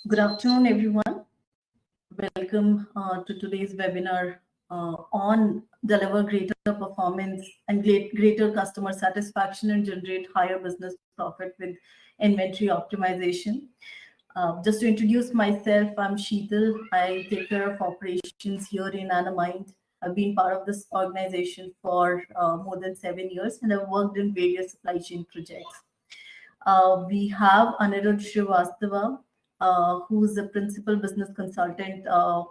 Good afternoon, everyone. Welcome to today's webinar on deliver greater performance and greater customer satisfaction and generate higher business profit with inventory optimization. Just to introduce myself, I'm Sheetal. I take care of operations here in Anamind. I've been part of this organization for more than 7 years, and I've worked in various supply chain projects. We have Anirudh Srivastava, who's the principal business consultant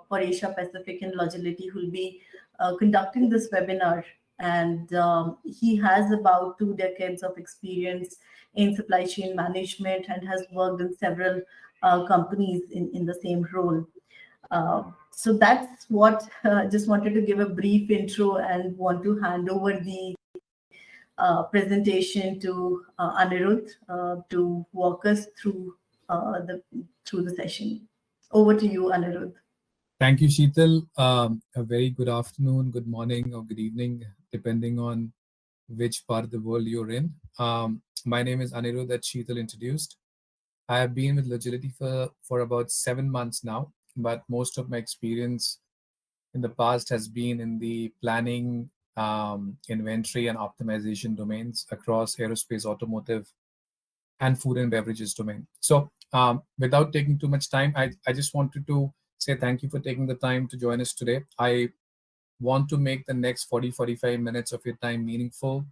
for Asia Pacific in Logility, who will be conducting this webinar. And he has about 2 decades of experience in supply chain management and has worked in several companies in the same role. So that's what just wanted to give a brief intro and want to hand over the presentation to Anirudh to walk us through the session. Over to you, Anirudh. Thank you, Sheetal. A very good afternoon, good morning, or good evening, depending on which part of the world you're in. My name is Anirudh, that Sheetal introduced. I have been with Logility for about 7 months now, but most of my experience in the past has been in the planning, inventory, and optimization domains across aerospace, automotive, and food and beverages domain. So without taking too much time, I just wanted to say thank you for taking the time to join us today. I want to make the next 40-45 minutes of your time meaningful,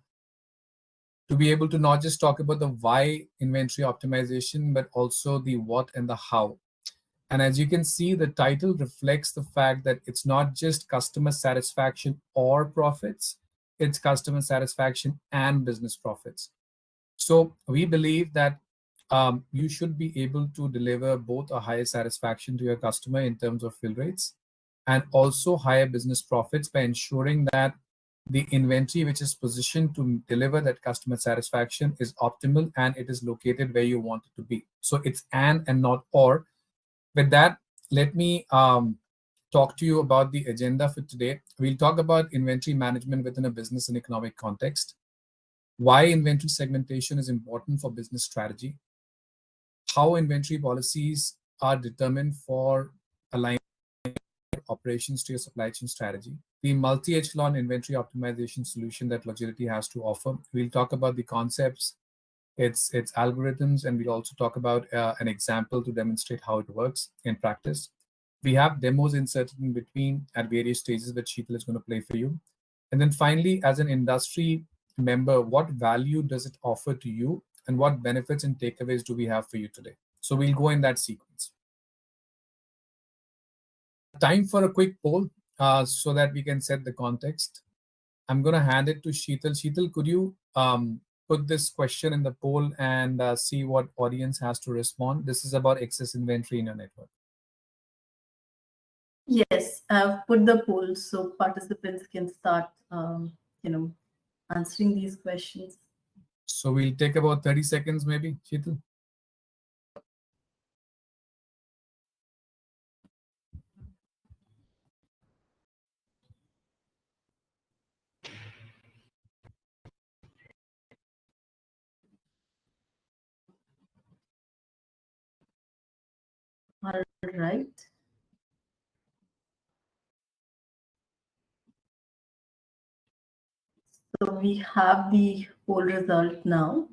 to be able to not just talk about the why inventory optimization, but also the what and the how. And as you can see, the title reflects the fact that it's not just customer satisfaction or profits, it's customer satisfaction and business profits. So we believe that you should be able to deliver both a higher satisfaction to your customer in terms of fill rates and also higher business profits by ensuring that the inventory which is positioned to deliver that customer satisfaction is optimal and it is located where you want it to be. So it's and not or. With that, let me talk to you about the agenda for today. We'll talk about inventory management within a business and economic context, why inventory segmentation is important for business strategy, how inventory policies are determined for aligning operations to your supply chain strategy, the multi-echelon inventory optimization solution that Logility has to offer. We'll talk about the concepts, its algorithms, and we'll also talk about an example to demonstrate how it works in practice. We have demos inserted in between at various stages that Sheetal is going to play for you. And then finally, as an industry member, what value does it offer to you and what benefits and takeaways do we have for you today? So we'll go in that sequence. Time for a quick poll so that we can set the context. I'm going to hand it to Sheetal. Sheetal, could you put this question in the poll and see what audience has to respond? This is about excess inventory in your network. Yes, I've put the poll so participants can start, answering these questions. So we'll take about 30 seconds, maybe, Sheetal. All right. So we have the poll result now.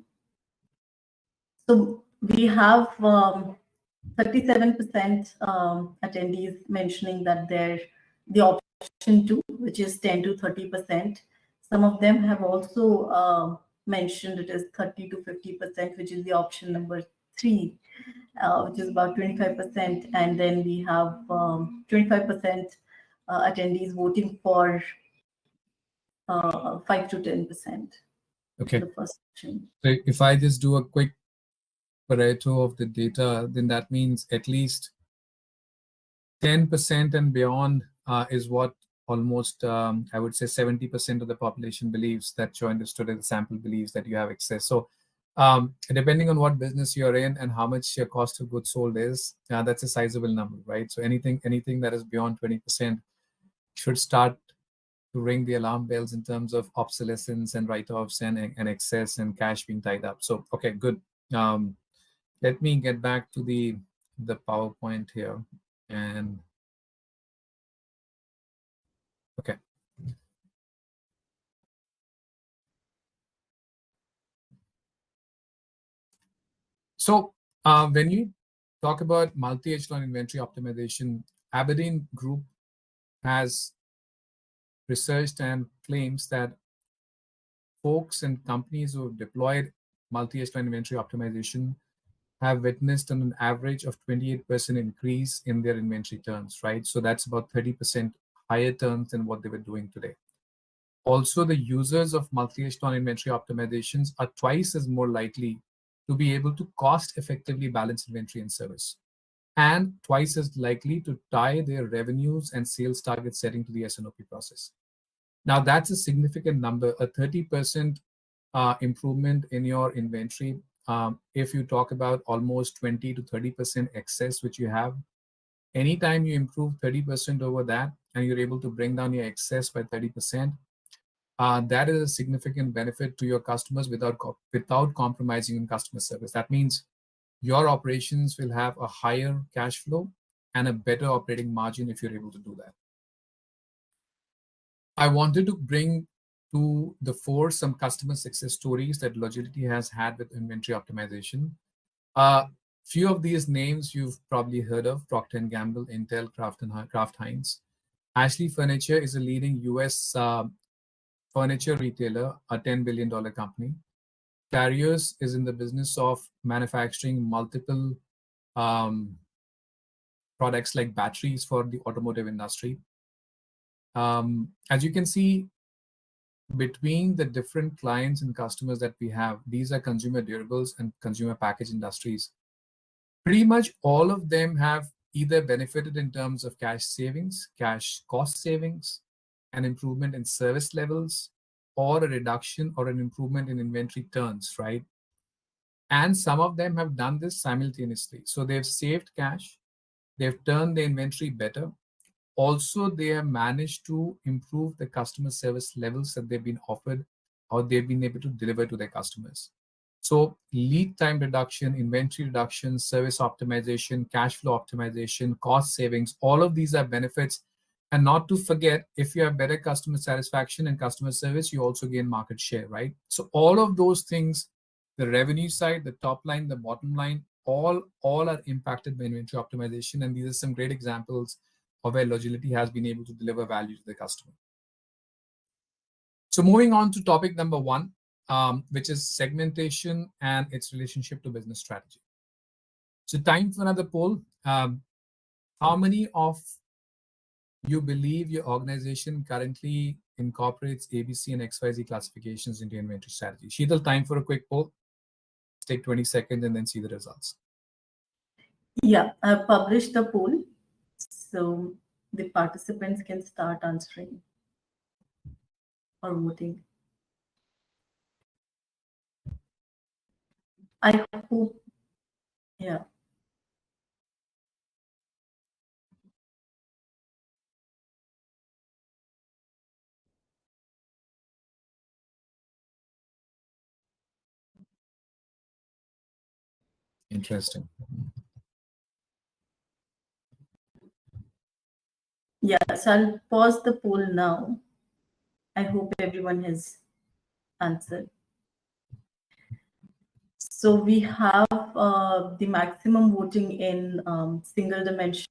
So we have 37% attendees mentioning that they're the option 2, which is 10 to 30%. Some of them have also mentioned it is 30 to 50%, which is the option number 3, which is about 25%. And then we have 25% attendees voting for 5 to 10%. Okay. The first option. So if I just do a quick Pareto of the data, then that means at least 10% and beyond is what almost, I would say 70% of the population believes, that joined us today, the sample believes that you have excess. So depending on what business you're in and how much your cost of goods sold is, that's a sizable number, right? So anything that is beyond 20% should start to ring the alarm bells in terms of obsolescence and write-offs and excess and cash being tied up. So, okay, good. Let me get back to the the PowerPoint here. And okay. So when you talk about multi-echelon inventory optimization, Aberdeen Group has researched and claims that folks and companies who have deployed multi-echelon inventory optimization have witnessed an average of 28% increase in their inventory turns, right? So that's about 30% higher turns than what they were doing today. Also, the users of multi-echelon inventory optimizations are twice as more likely to be able to cost effectively balance inventory and service, and twice as likely to tie their revenues and sales target setting to the S&OP process. Now, that's a significant number, a 30% improvement in your inventory. If you talk about almost 20 to 30% excess, which you have, anytime you improve 30% over that and you're able to bring down your excess by 30%, that is a significant benefit to your customers without compromising on customer service. That means your operations will have a higher cash flow and a better operating margin if you're able to do that. I wanted to bring to the fore some customer success stories that Logility has had with inventory optimization. Few of these names you've probably heard of: Procter & Gamble, Intel, Kraft Heinz. Ashley Furniture is a leading US furniture retailer, a $10 billion company. Carriers is in the business of manufacturing multiple products like batteries for the automotive industry. As you can see, between the different clients and customers that we have, these are consumer durables and consumer package industries. Pretty much all of them have either benefited in terms of cash savings, cash cost savings, an improvement in service levels, or a reduction or an improvement in inventory turns, right? And some of them have done this simultaneously. So they've saved cash, they've turned the inventory better. Also, they have managed to improve the customer service levels that they've been offered or they've been able to deliver to their customers. So lead time reduction, inventory reduction, service optimization, cash flow optimization, cost savings, all of these are benefits. And not to forget, if you have better customer satisfaction and customer service, you also gain market share, right? So all of those things, the revenue side, the top line, the bottom line, all are impacted by inventory optimization. And these are some great examples of where Logility has been able to deliver value to the customer. So moving on to topic number one, which is segmentation and its relationship to business strategy. So time for another poll. How many of you believe your organization currently incorporates ABC and XYZ classifications into inventory strategy? Sheetal, time for a quick poll. Let's take 20 seconds and then see the results. Yeah, I've published the poll, so the participants can start answering or voting. I hope, yeah. Interesting. Yeah, so I'll pause the poll now. I hope everyone has answered. So we have the maximum voting in single dimension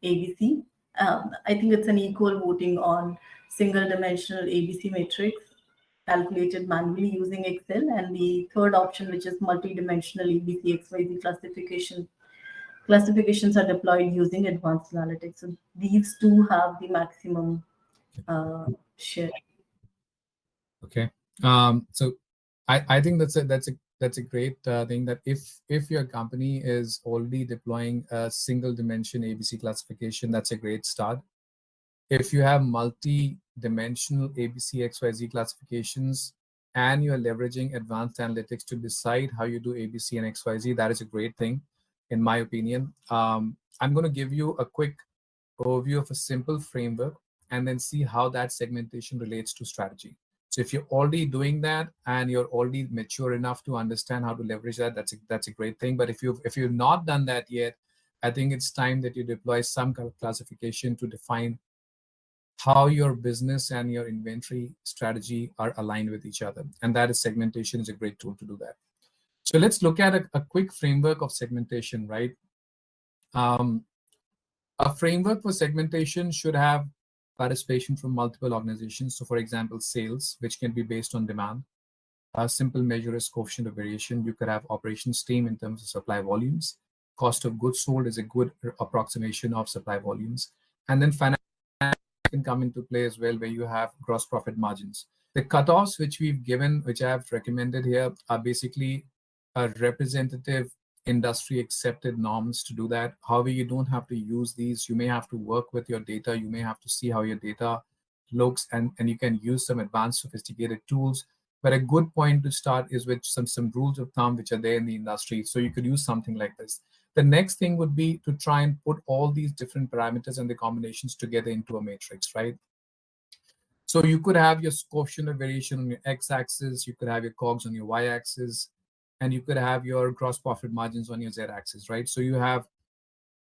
ABC. I think it's an equal voting on single dimensional ABC matrix calculated manually using Excel, and the third option, which is multi-dimensional ABC XYZ classifications are deployed using advanced analytics. So these two have the maximum share. Okay. So I think that's a great thing, that if your company is already deploying a single dimension ABC classification, that's a great start. If you have multi-dimensional ABC XYZ classifications and you're leveraging advanced analytics to decide how you do ABC and XYZ, that is a great thing, in my opinion. I'm going to give you a quick overview of a simple framework and then see how that segmentation relates to strategy. So if you're already doing that and you're already mature enough to understand how to leverage that, that's a great thing. But if you've not done that yet, I think it's time that you deploy some kind of classification to define how your business and your inventory strategy are aligned with each other. And that is segmentation is a great tool to do that. So let's look at a quick framework of segmentation, right? A framework for segmentation should have participation from multiple organizations. So for example, sales, which can be based on demand. A simple measure is coefficient of variation. You could have operations team in terms of supply volumes. Cost of goods sold is a good approximation of supply volumes. And then finance can come into play as well, where you have gross profit margins. The cutoffs which we've given, which I have recommended here, are basically a representative industry accepted norms to do that. However, you don't have to use these. You may have to work with your data. You may have to see how your data looks, and you can use some advanced sophisticated tools. But a good point to start is with some rules of thumb which are there in the industry. So you could use something like this. The next thing would be to try and put all these different parameters and the combinations together into a matrix, right? So you could have your coefficient of variation on your x-axis, you could have your COGS on your y-axis, and you could have your gross profit margins on your z-axis, right? So you have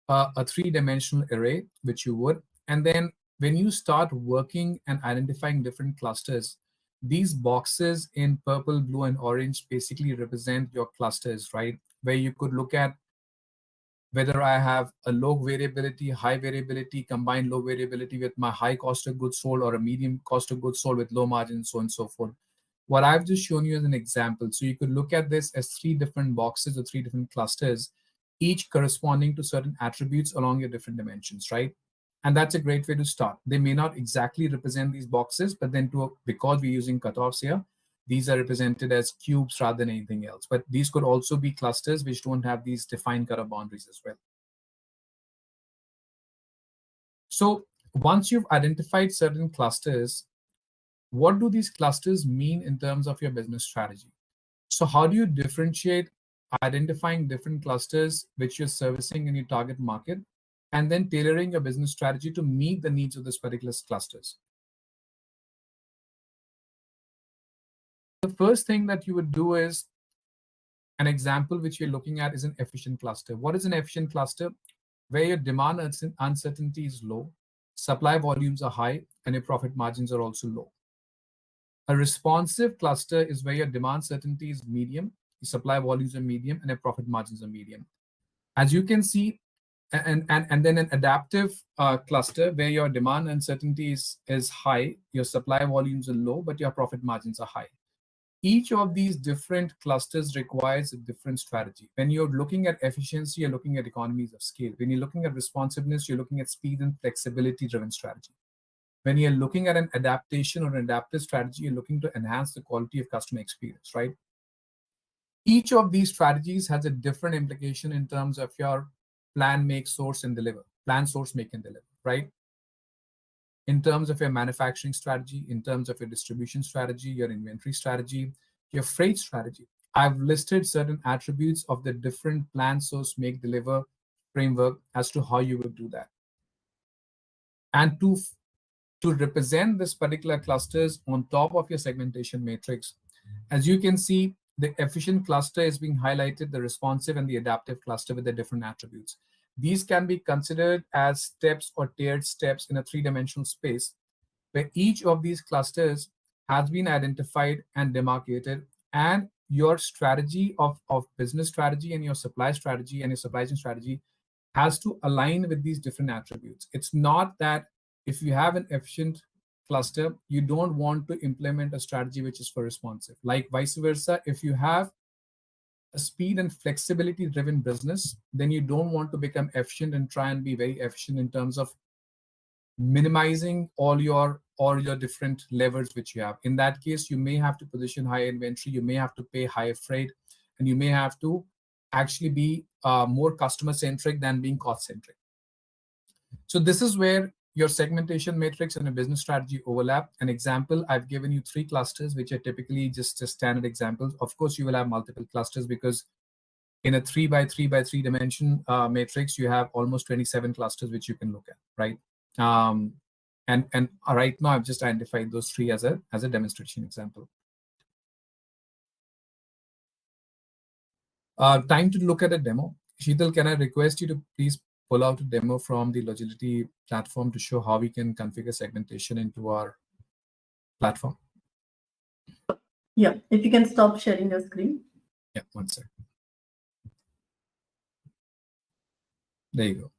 a three-dimensional array, which you would. And then when you start working and identifying different clusters, these boxes in purple, blue, and orange basically represent your clusters, right? Where you could look at whether I have a low variability, high variability, combined low variability with my high cost of goods sold, or a medium cost of goods sold with low margin, so on and so forth. What I've just shown you as an example. So you could look at this as three different boxes or three different clusters, each corresponding to certain attributes along your different dimensions, right? And that's a great way to start. They may not exactly represent these boxes, but then because we're using cutoffs here, these are represented as cubes rather than anything else. But these could also be clusters which don't have these defined cutoff boundaries as well. So once you've identified certain clusters, what do these clusters mean in terms of your business strategy? So how do you differentiate identifying different clusters which you're servicing in your target market, and then tailoring your business strategy to meet the needs of this particular clusters? The first thing that you would do is, an example which we're looking at is an efficient cluster. What is an efficient cluster? Where your demand uncertainty is low, supply volumes are high, and your profit margins are also low. A responsive cluster is where your demand certainty is medium, your supply volumes are medium, and your profit margins are medium. As you can see, and then an adaptive cluster where your demand uncertainty is high, your supply volumes are low, but your profit margins are high. Each of these different clusters requires a different strategy. When you're looking at efficiency, you're looking at economies of scale. When you're looking at responsiveness, you're looking at speed and flexibility driven strategy. When you're looking at an adaptation or an adaptive strategy, you're looking to enhance the quality of customer experience, right? Each of these strategies has a different implication in terms of your plan, make, source, and deliver. Plan, source, make, and deliver, right? In terms of your manufacturing strategy, in terms of your distribution strategy, your inventory strategy, your freight strategy. I've listed certain attributes of the different plan, source, make, deliver framework as to how you would do that. And to represent this particular clusters on top of your segmentation matrix, as you can see, the efficient cluster is being highlighted, the responsive and the adaptive cluster with the different attributes. These can be considered as steps or tiered steps in a three-dimensional space, where each of these clusters has been identified and demarcated, and your strategy of business strategy and your supply strategy and your supply chain strategy has to align with these different attributes. It's not that if you have an efficient cluster, you don't want to implement a strategy which is for responsive. Like vice versa, if you have a speed and flexibility driven business, then you don't want to become efficient and try and be very efficient in terms of minimizing all your different levers which you have. In that case, you may have to position higher inventory, you may have to pay higher freight, and you may have to actually be more customer centric than being cost centric. So this is where your segmentation matrix and a business strategy overlap. An example, I've given you 3 clusters, which are typically just standard examples. Of course, you will have multiple clusters because in a 3 by 3 by 3 dimension matrix, you have almost 27 clusters which you can look at, right? And right now, I've just identified those 3 as a demonstration example. Time to look at a demo. Sheetal, can I request you to please pull out a demo from the Logility platform to show how we can configure segmentation into our platform? Yeah, if you can stop sharing your screen. Yeah, one sec. There you go.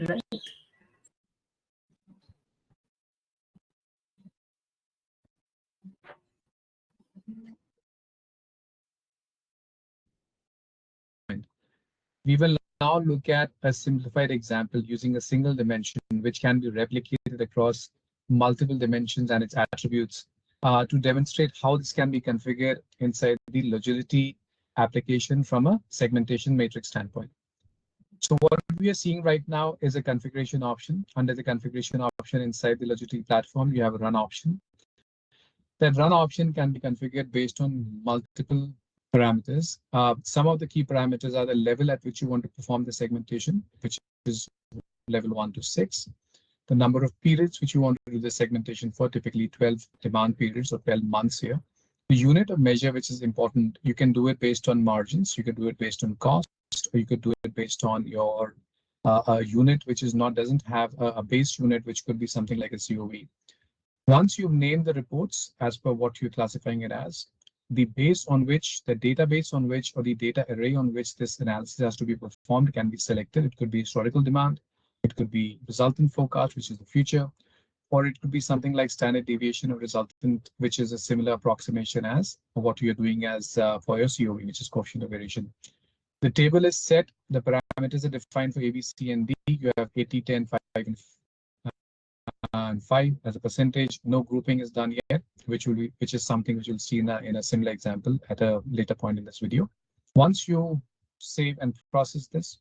Right. We will now look at a simplified example using a single dimension, which can be replicated across multiple dimensions and its attributes to demonstrate how this can be configured inside the Logility application from a segmentation matrix standpoint. So what we are seeing right now is a configuration option. Under the configuration option inside the Logility platform, you have a run option. That run option can be configured based on multiple parameters. Some of the key parameters are the level at which you want to perform the segmentation, which is level 1 to 6. The number of periods which you want to do the segmentation for, typically 12 demand periods or 12 months here. The unit of measure, which is important, you can do it based on margins, you can do it based on cost, or you could do it based on your a unit which is not doesn't have a base unit, which could be something like a COV. Once you've named the reports as per what you're classifying it as, the base on which, the database on which, or the data array on which this analysis has to be performed can be selected. It could be historical demand, it could be resultant forecast, which is the future, or it could be something like standard deviation of resultant, which is a similar approximation as what you're doing as for your COV, which is coefficient of variation. The table is set, the parameters are defined for A, B, C, and D. You have 80, 10, 5, and 5 as a percentage. No grouping is done yet, which is something which you'll see in a similar example at a later point in this video. Once you save and process this,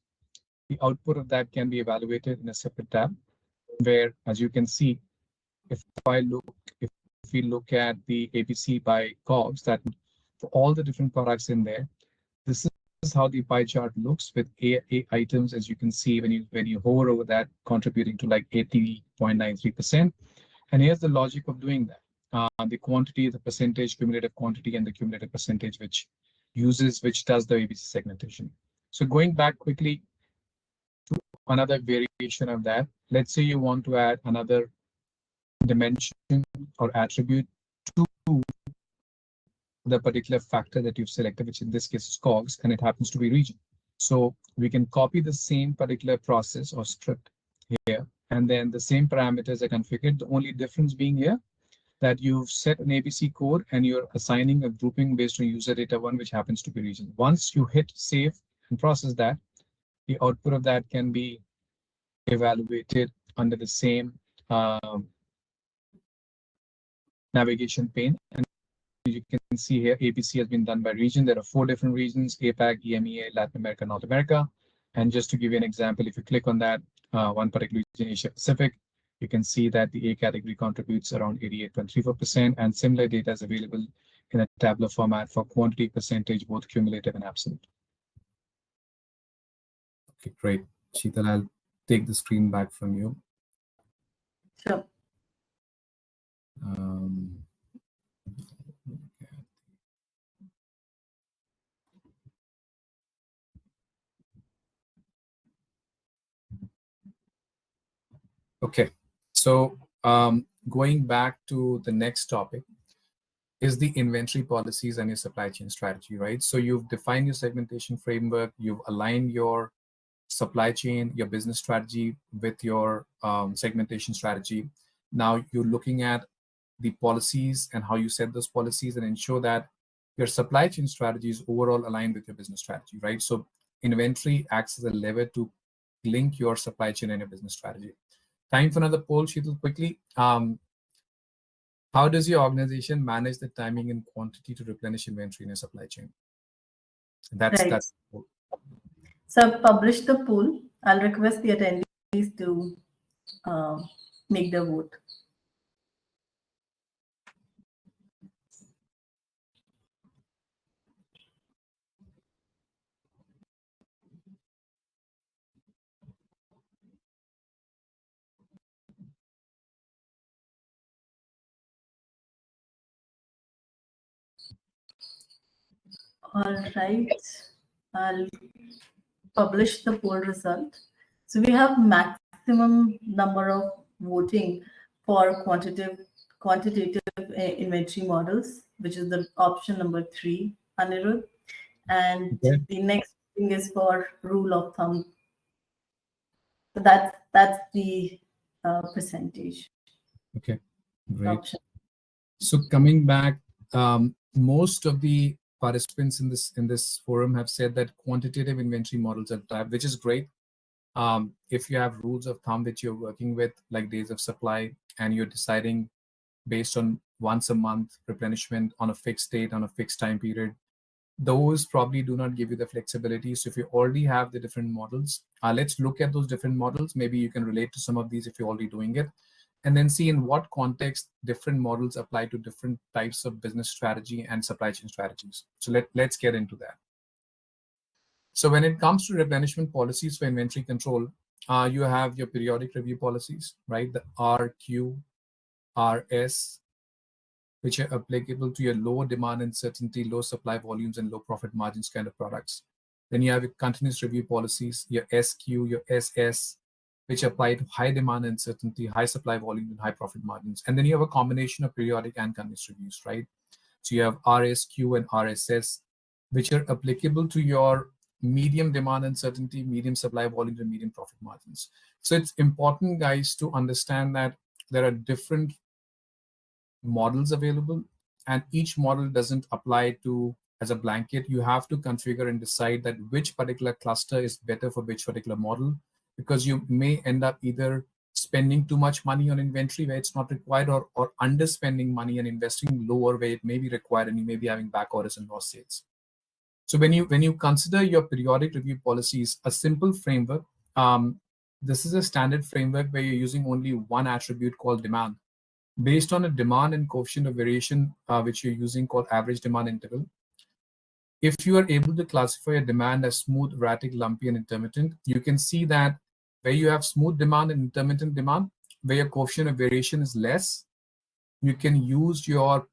the output of that can be evaluated in a separate tab, where, as you can see, if we look at the ABC by COGS, that for all the different products in there, this is how the pie chart looks with A items, as you can see when you hover over that, contributing to like 80.93%. And here's the logic of doing that. The quantity, the percentage, cumulative quantity, and the cumulative percentage, which does the ABC segmentation. So going back quickly to another variation of that, let's say you want to add another dimension or attribute to the particular factor that you've selected, which in this case is COGS, and it happens to be region. So we can copy the same particular process or script here, and then the same parameters are configured. The only difference being here that you've set an ABC code and you're assigning a grouping based on user data 1, which happens to be region. Once you hit save and process that, the output of that can be evaluated under the same navigation pane. And you can see here, ABC has been done by region. There are 4 different regions: APAC, EMEA, Latin America, North America. And just to give you an example, if you click on that one particular region, Asia Pacific, you can see that the A category contributes around 88.34%, and similar data is available in a tabular format for quantity, percentage, both cumulative and absolute. Okay, great. Sheetal, I'll take the screen back from you. Sure. Okay, so going back to the next topic is the inventory policies and your supply chain strategy, right? So you've defined your segmentation framework, you've aligned your supply chain, your business strategy with your segmentation strategy. Now you're looking at the policies and how you set those policies and ensure that your supply chain strategy is overall aligned with your business strategy, right? So inventory acts as a lever to link your supply chain and your business strategy. Time for another poll, Sheetal, quickly. How does your organization manage the timing and quantity to replenish inventory in your supply chain? That's Right. that's. So I've published the poll. I'll request the attendees to make the vote. All right. I'll publish the poll result. So we have maximum number of voting for quantitative inventory models, which is the option number 3, Anirudh. And Okay. the next thing is for rule of thumb. So that's the percentage Okay. Great. option. So coming back, most of the participants in this forum have said that quantitative inventory models are type, which is great. If you have rules of thumb that you're working with, like days of supply, and you're deciding based on once a month replenishment on a fixed date on a fixed time period, those probably do not give you the flexibility. So if you already have the different models, let's look at those different models. Maybe you can relate to some of these if you're already doing it, and then see in what context different models apply to different types of business strategy and supply chain strategies. So let's get into that. So when it comes to replenishment policies for inventory control, you have your periodic review policies, right? The RQ, RS, which are applicable to your low demand uncertainty, low supply volumes, and low profit margins kind of products. Then you have your continuous review policies, your SQ, your SS, which apply to high demand uncertainty, high supply volume, and high profit margins. And then you have a combination of periodic and continuous reviews, right? So you have RSQ and RSS, which are applicable to your medium demand uncertainty, medium supply volumes, and medium profit margins. So it's important, guys, to understand that there are different models available, and each model doesn't apply to as a blanket. You have to configure and decide that which particular cluster is better for which particular model, because you may end up either spending too much money on inventory where it's not required, or underspending money and investing lower where it may be required, and you may be having back orders and lost sales. So when you consider your periodic review policies, a simple framework, this is a standard framework where you're using only one attribute called demand. Based on a demand and coefficient of variation, which you're using called average demand interval, if you are able to classify a demand as smooth, erratic, lumpy, and intermittent, you can see that where you have smooth demand and intermittent demand, where your coefficient of variation is less, you can use your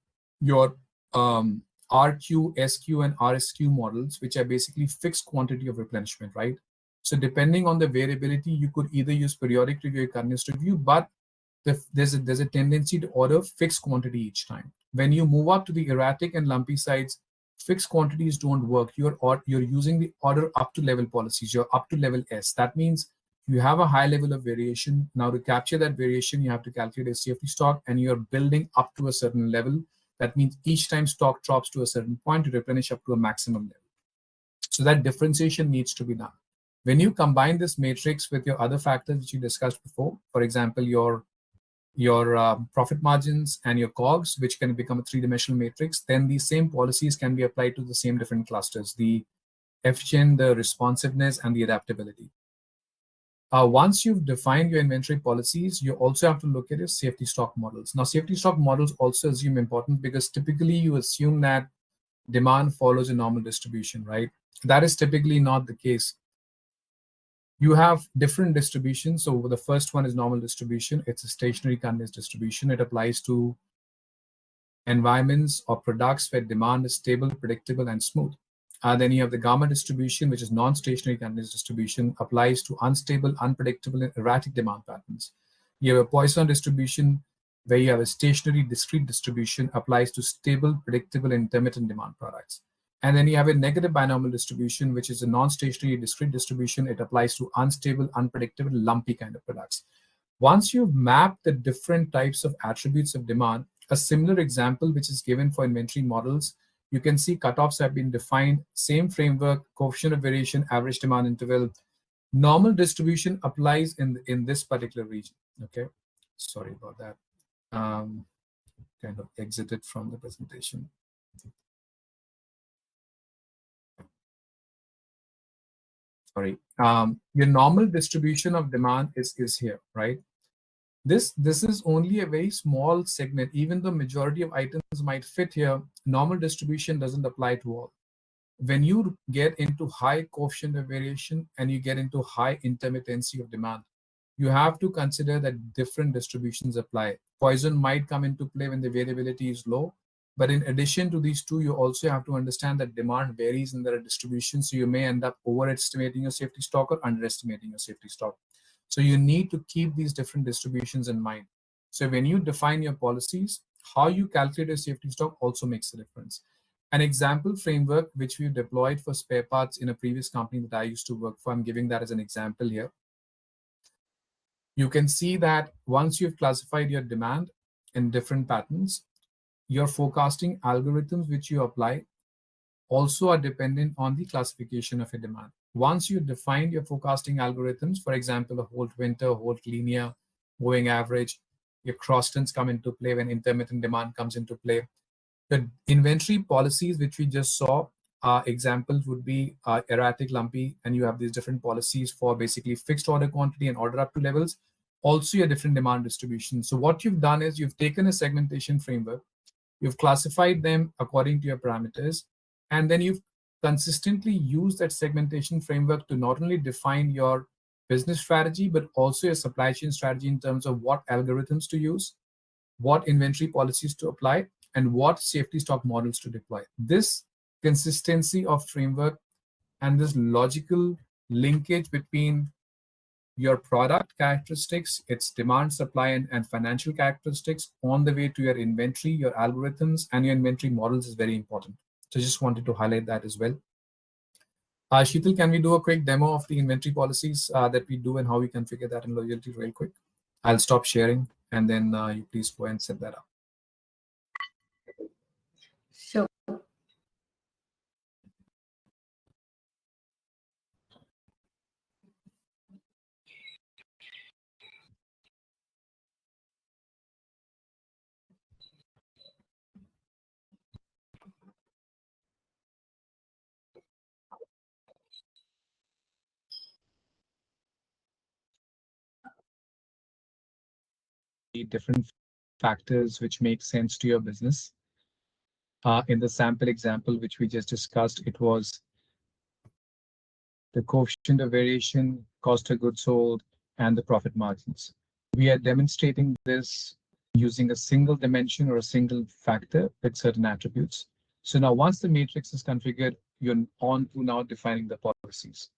RQ, SQ, and RSQ models, which are basically fixed quantity of replenishment, right? So depending on the variability, you could either use periodic review or continuous review, but there's a tendency to order fixed quantity each time. When you move up to the erratic and lumpy sides, fixed quantities don't work. You're using the order up to level policies. You're up to level S. That means you have a high level of variation. Now to capture that variation, you have to calculate a safety stock, and you're building up to a certain level. That means each time stock drops to a certain point to replenish up to a maximum level. So that differentiation needs to be done. When you combine this matrix with your other factors which you discussed before, for example, your profit margins and your COGS, which can become a three-dimensional matrix, then these same policies can be applied to the same different clusters, the efficient, the responsiveness, and the adaptability. Once you've defined your inventory policies, you also have to look at your safety stock models. Now, safety stock models also assume importance because typically you assume that demand follows a normal distribution, right? That is typically not the case. You have different distributions. So the first one is normal distribution. It's a stationary continuous distribution. It applies to environments or products where demand is stable, predictable, and smooth. Then you have the gamma distribution, which is non-stationary continuous distribution, applies to unstable, unpredictable, and erratic demand patterns. You have a Poisson distribution, where you have a stationary discrete distribution, applies to stable, predictable, and intermittent demand products. And then you have a negative binomial distribution, which is a non-stationary discrete distribution. It applies to unstable, unpredictable, lumpy kind of products. Once you've mapped the different types of attributes of demand, a similar example which is given for inventory models, you can see cutoffs have been defined, same framework, coefficient of variation, average demand interval. Normal distribution applies in this particular region, okay? Sorry about that. Kind of exited from the presentation. Sorry. Your normal distribution of demand is here, right? This is only a very small segment. Even though majority of items might fit here, normal distribution doesn't apply to all. When you get into high coefficient of variation and you get into high intermittency of demand, you have to consider that different distributions apply. Poisson might come into play when the variability is low, But in addition to these two, you also have to understand that demand varies in their distribution. So you may end up overestimating your safety stock or underestimating your safety stock. So you need to keep these different distributions in mind. So when you define your policies, how you calculate your safety stock also makes a difference. An example framework which we deployed for spare parts in a previous company that I used to work for, I'm giving that as an example here. You can see that once you've classified your demand in different patterns, your forecasting algorithms which you apply also are dependent on the classification of your demand. Once you define your forecasting algorithms, for example, a Holt winter, Holt linear, moving average, your crosstons come into play when intermittent demand comes into play. The inventory policies which we just saw, examples would be erratic, lumpy, and you have these different policies for basically fixed order quantity and order up to levels, also your different demand distribution. So what you've done is you've taken a segmentation framework, you've classified them according to your parameters, and then you've consistently used that segmentation framework to not only define your business strategy, but also your supply chain strategy in terms of what algorithms to use, what inventory policies to apply, and what safety stock models to deploy. This consistency of framework and this logical linkage between your product characteristics, its demand, supply, and financial characteristics on the way to your inventory, your algorithms, and your inventory models is very important. So just wanted to highlight that as well. Sheetal, can we do a quick demo of the inventory policies that we do and how we configure that in Logility real quick? I'll stop sharing and then you please go and set that up. Sure. The different factors which make sense to your business. In the sample example which we just discussed, it was the coefficient of variation, cost of goods sold, and the profit margins. We are demonstrating this using a single dimension or a single factor with certain attributes. So now once the matrix is configured, you're on to now defining the policies.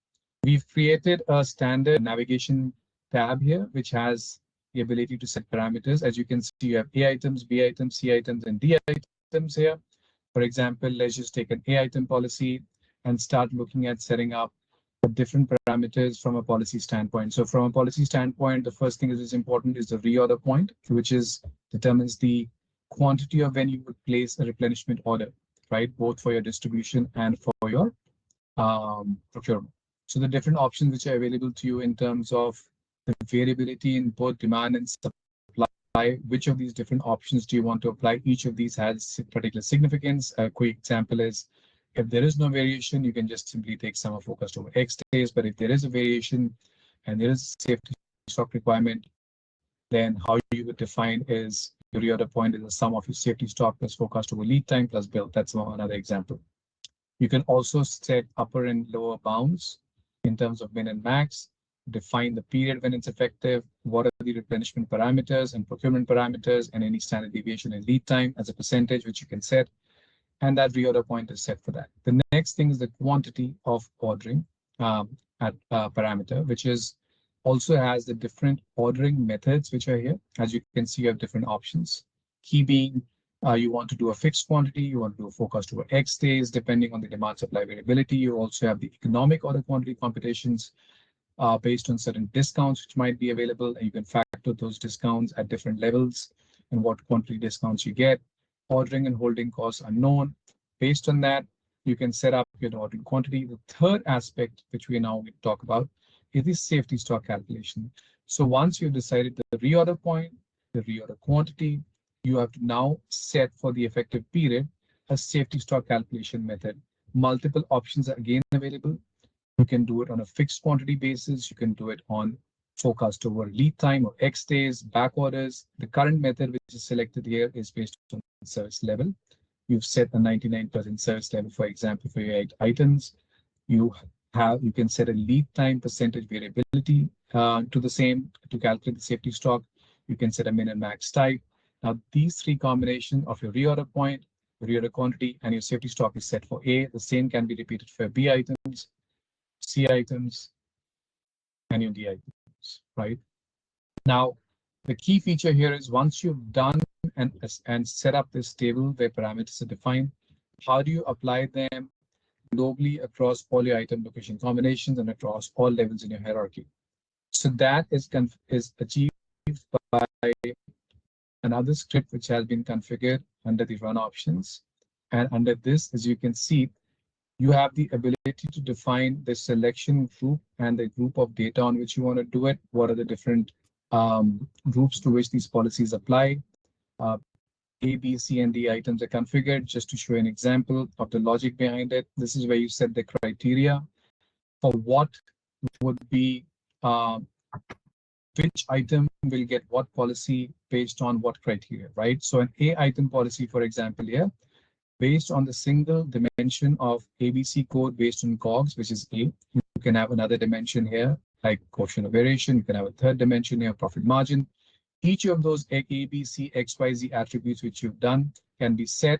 We've created a standard navigation tab here, which has the ability to set parameters. As you can see, you have A items, B items, C items, and D items here. For example, let's just take an A item policy and start looking at setting up different parameters from a policy standpoint. So from a policy standpoint, the first thing that is important is the reorder point, which determines the quantity of when you would place a replenishment order, right? Both for your distribution and for your procurement. So the different options which are available to you in terms of the variability in both demand and supply, which of these different options do you want to apply? Each of these has particular significance. A quick example is if there is no variation, you can just simply take summer focused over X days. But if there is a variation and there is a safety stock requirement, then how you would define is your reorder point is the sum of your safety stock plus forecast over lead time plus build. That's another example. You can also set upper and lower bounds in terms of min and max, define the period when it's effective, what are the replenishment parameters and procurement parameters, and any standard deviation in lead time as a percentage, which you can set. And that reorder point is set for that. The next thing is the quantity of ordering at parameter, which is also has the different ordering methods which are here. As you can see, you have different options. Key being you want to do a fixed quantity, you want to do a forecast over X days, depending on the demand supply variability. You also have the economic order quantity computations based on certain discounts which might be available, and you can factor those discounts at different levels and what quantity discounts you get. Ordering and holding costs are known. Based on that, you can set up your ordering quantity. The third aspect, which we are now going to talk about, is the safety stock calculation. So once you've decided the reorder point, the reorder quantity, you have to now set for the effective period a safety stock calculation method. Multiple options are again available. You can do it on a fixed quantity basis. You can do it on forecast over lead time or X days, back orders. The current method which is selected here is based on service level. You've set a 99% service level, for example, for your items. You can set a lead time percentage variability to the same to calculate the safety stock. You can set a min and max type. Now, these three combinations of your reorder point your reorder quantity, and your safety stock is set for A. The same can be repeated for B items, C items, and your D items, right? Now, the key feature here is once you've done and set up this table where parameters are defined, how do you apply them globally across all your item location combinations and across all levels in your hierarchy? So that is achieved by another script which has been configured under the run options. And under this, as you can see, you have the ability to define the selection group and the group of data on which you want to do it. What are the different groups to which these policies apply? Uh, A, B, C, and D items are configured. Just to show an example of the logic behind it, this is where you set the criteria for what would be which item will get what policy based on what criteria, right? So an A item policy, for example, here, based on the single dimension of ABC code based on COGS, which is A, you can have another dimension here, like coefficient of variation. You can have a third dimension here, profit margin. Each of those A, B, C, X, Y, Z attributes which you've done can be set.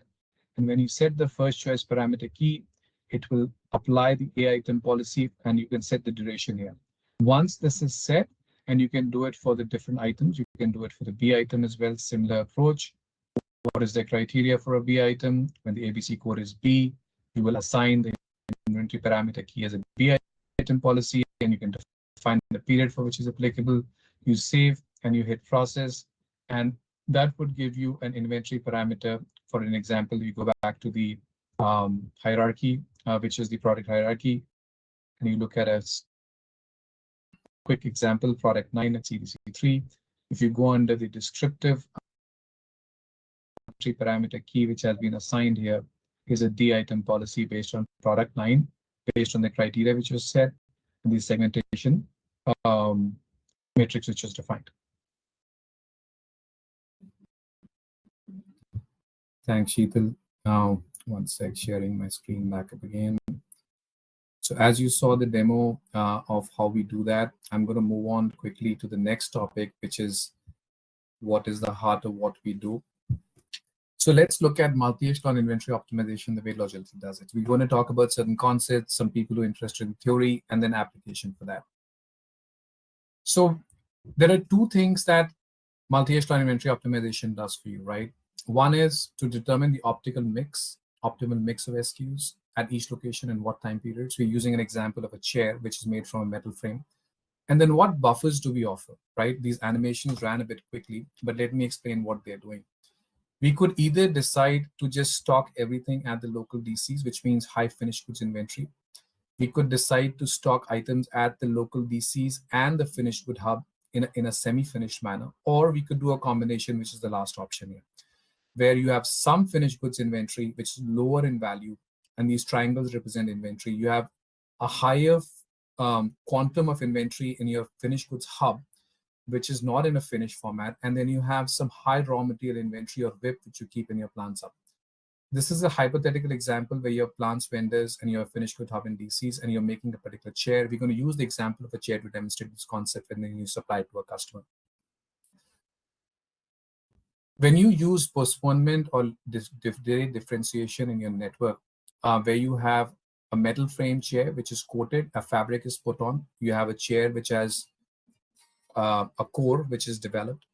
And when you set the first choice parameter key, it will apply the A item policy, and you can set the duration here. Once this is set, and you can do it for the different items, you can do it for the B item as well, similar approach. What is the criteria for a B item? When the ABC code is B, you will assign the inventory parameter key as a B item policy, and you can define the period for which is applicable. You save and you hit process, and that would give you an inventory parameter. For an example, you go back to the hierarchy, which is the product hierarchy, and you look at a quick example, product 9 at CDC3. If you go under the descriptive parameter key, which has been assigned here, is a D item policy based on product 9, based on the criteria which was set, and the segmentation matrix which was defined. Thanks, Sheetal. Now, one sec, sharing my screen back up again. So as you saw the demo of how we do that, I'm going to move on quickly to the next topic, which is what is the heart of what we do. So let's look at multi-echelon inventory optimization, the way Logility does it. We're going to talk about certain concepts, some people who are interested in theory, and then application for that. So there are two things that multi-echelon inventory optimization does for you, right? One is to determine the optimal mix of SKUs at each location and what time periods. We're using an example of a chair, which is made from a metal frame. And then what buffers do we offer, right? These animations ran a bit quickly, but let me explain what they're doing. We could either decide to just stock everything at the local DCs, which means high finished goods inventory. We could decide to stock items at the local DCs and the finished good hub in a semi-finished manner, or we could do a combination, which is the last option here, where you have some finished goods inventory, which is lower in value, and these triangles represent inventory. You have a higher quantum of inventory in your finished goods hub, which is not in a finished format, and then you have some high raw material inventory or WIP, which you keep in your plants hub. This is a hypothetical example where you have plants vendors and you have finished good hub and DCs, and you're making a particular chair. We're going to use the example of a chair to demonstrate this concept, and then you supply it to a customer. When you use postponement or differentiation in your network, where you have a metal frame chair which is coated, a fabric is put on, you have a chair which has a core which is developed.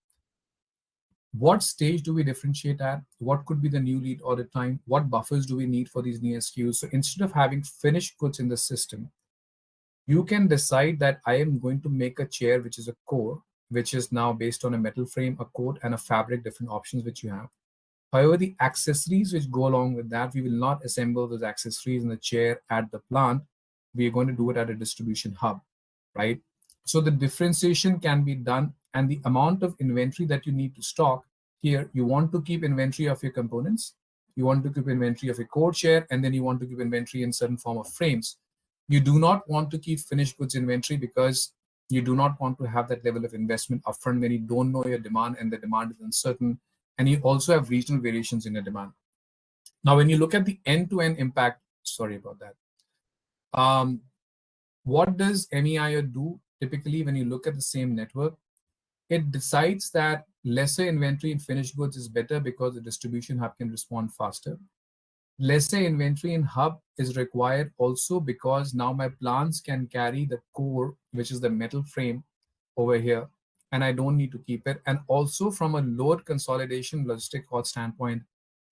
What stage do we differentiate at? What could be the new lead audit time? What buffers do we need for these new SKUs? So instead of having finished goods in the system, you can decide that I am going to make a chair which is a core, which is now based on a metal frame, a coat, and a fabric, different options which you have. However, the accessories which go along with that, we will not assemble those accessories in the chair at the plant. We are going to do it at a distribution hub, right? So the differentiation can be done, and the amount of inventory that you need to stock here, you want to keep inventory of your components, you want to keep inventory of a core chair, and then you want to keep inventory in certain form of frames. You do not want to keep finished goods inventory because you do not want to have that level of investment upfront when you don't know your demand and the demand is uncertain, and you also have regional variations in your demand. Now, when you look at the end-to-end impact, sorry about that. What does MEIR do typically when you look at the same network? It decides that lesser inventory in finished goods is better because the distribution hub can respond faster. Lesser inventory in hub is required also because now my plants can carry the core, which is the metal frame over here, and I don't need to keep it. And also from a load consolidation logistic cost standpoint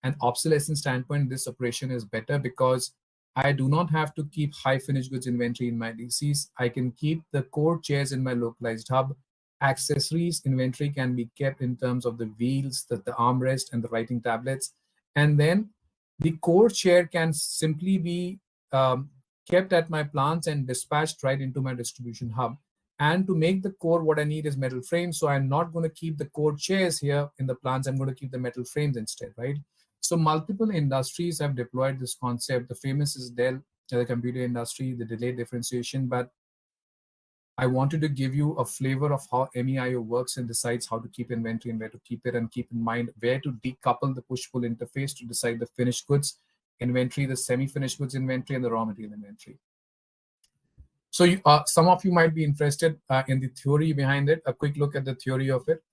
and obsolescence standpoint, this operation is better because I do not have to keep high finished goods inventory in my DCs. I can keep the core chairs in my localized hub. Accessories inventory can be kept in terms of the wheels, the armrest, and the writing tablets. And then the core chair can simply be um, kept at my plants and dispatched right into my distribution hub. And to make the core, what I need is metal frames. So I'm not going to keep the core chairs here in the plants. I'm going to keep the metal frames instead, right? So multiple industries have deployed this concept. The famous is Dell, the computer industry, the delayed differentiation. But I wanted to give you a flavor of how MEIO works and decides how to keep inventory and where to keep it, and keep in mind where to decouple the push-pull interface to decide the finished goods inventory, the semi-finished goods inventory, and the raw material inventory. So some of you might be interested in the theory behind it. A quick look at the theory of it.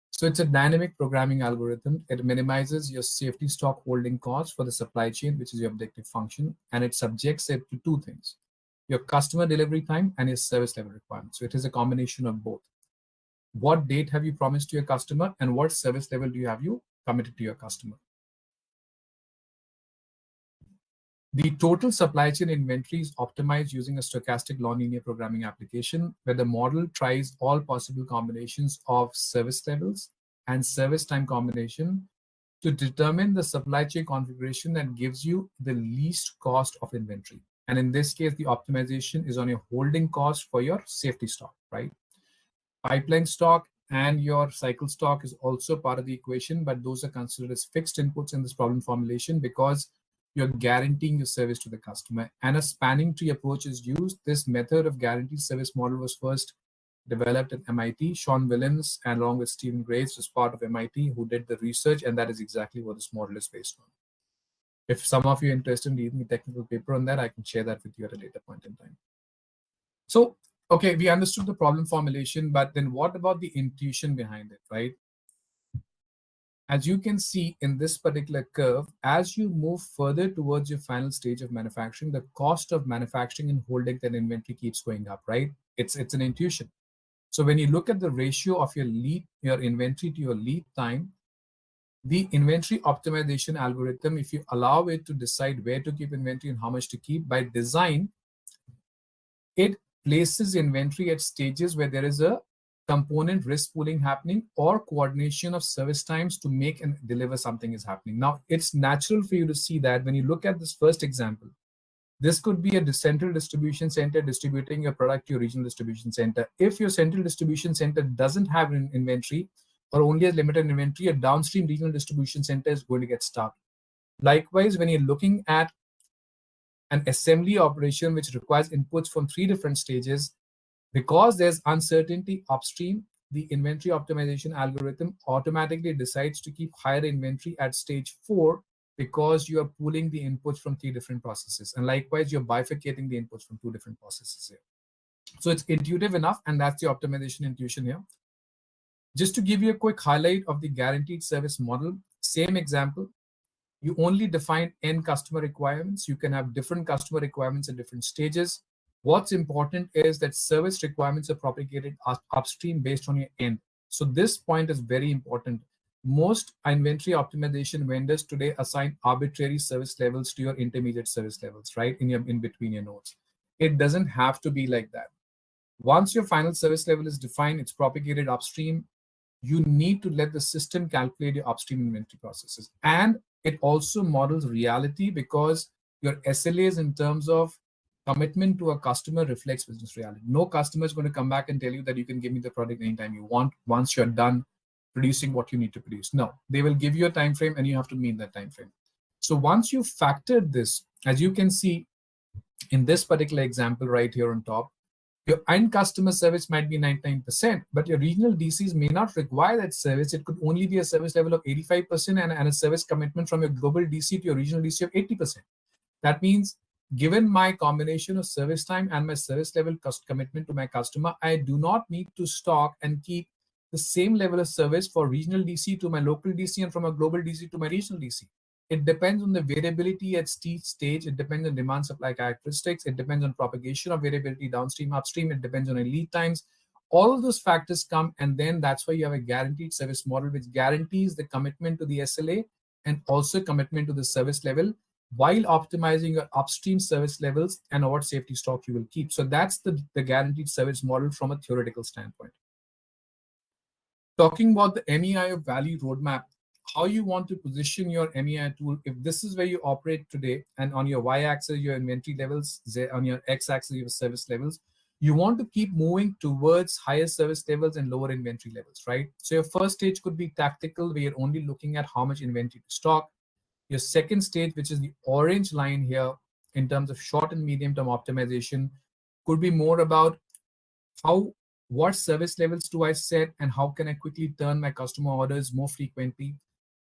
So it's a dynamic programming algorithm. It minimizes your safety stock holding costs for the supply chain, which is your objective function, and it subjects it to two things: your customer delivery time and your service level requirements. So it is a combination of both. What date have you promised to your customer, and what service level do you have you committed to your customer? The total supply chain inventory is optimized using a stochastic nonlinear programming application where the model tries all possible combinations of service levels and service time combination to determine the supply chain configuration that gives you the least cost of inventory. And in this case, the optimization is on your holding cost for your safety stock, right? Pipeline stock and your cycle stock is also part of the equation, but those are considered as fixed inputs in this problem formulation because you're guaranteeing your service to the customer. And a spanning tree approach is used. This method of guaranteed service model was first developed at MIT. Sean Williams, and along with Stephen Graves, was part of MIT who did the research, and that is exactly what this model is based on. If some of you are interested in reading a technical paper on that, I can share that with you at a later point in time. So, okay, we understood the problem formulation, but then what about the intuition behind it, right? As you can see in this particular curve, as you move further towards your final stage of manufacturing, the cost of manufacturing and holding that inventory keeps going up, right? It's an intuition. So when you look at the ratio of your inventory to your lead time, the inventory optimization algorithm, if you allow it to decide where to keep inventory and how much to keep, by design, it places inventory at stages where there is a component risk pooling happening or coordination of service times to make and deliver something is happening. Now, it's natural for you to see that when you look at this first example, this could be a central distribution center distributing your product to your regional distribution center. If your central distribution center doesn't have an inventory or only has limited inventory, a downstream regional distribution center is going to get stuck. Likewise, when you're looking at an assembly operation which requires inputs from 3 different stages, because there's uncertainty upstream, the inventory optimization algorithm automatically decides to keep higher inventory at stage 4 because you are pooling the inputs from 3 different processes. And likewise, you're bifurcating the inputs from 2 different processes here. So it's intuitive enough, and that's the optimization intuition here. Just to give you a quick highlight of the guaranteed service model, same example. You only define end customer requirements. You can have different customer requirements at different stages. What's important is that service requirements are propagated upstream based on your end. So this point is very important. Most inventory optimization vendors today assign arbitrary service levels to your intermediate service levels, right? In between your nodes. It doesn't have to be like that. Once your final service level is defined, it's propagated upstream. You need to let the system calculate your upstream inventory processes. And it also models reality because your SLAs in terms of commitment to a customer reflects business reality. No customer is going to come back and tell you that you can give me the product anytime you want once you're done producing what you need to produce. No, they will give you a time frame and you have to meet that time frame. So once you factored this, as you can see in this particular example right here on top, your end customer service might be 99%, but your regional DCs may not require that service. It could only be a service level of 85% and a service commitment from your global DC to your regional DC of 80%. That means, given my combination of service time and my service level commitment to my customer, I do not need to stock and keep the same level of service for regional DC to my local DC and from a global DC to my regional DC. It depends on the variability at each stage. It depends on demand supply characteristics. It depends on propagation of variability downstream, upstream. It depends on lead times. All of those factors come, and then that's why you have a guaranteed service model, which guarantees the commitment to the SLA and also commitment to the service level while optimizing your upstream service levels and what safety stock you will keep. So that's the guaranteed service model from a theoretical standpoint. Talking about the MEI value roadmap, how you want to position your MEI tool. If this is where you operate today, and on your y-axis, your inventory levels, on your x-axis, your service levels, you want to keep moving towards higher service levels and lower inventory levels, right? So your first stage could be tactical, where you're only looking at how much inventory to stock. Your second stage, which is the orange line here, in terms of short and medium term optimization, could be more about what service levels do I set and how can I quickly turn my customer orders more frequently.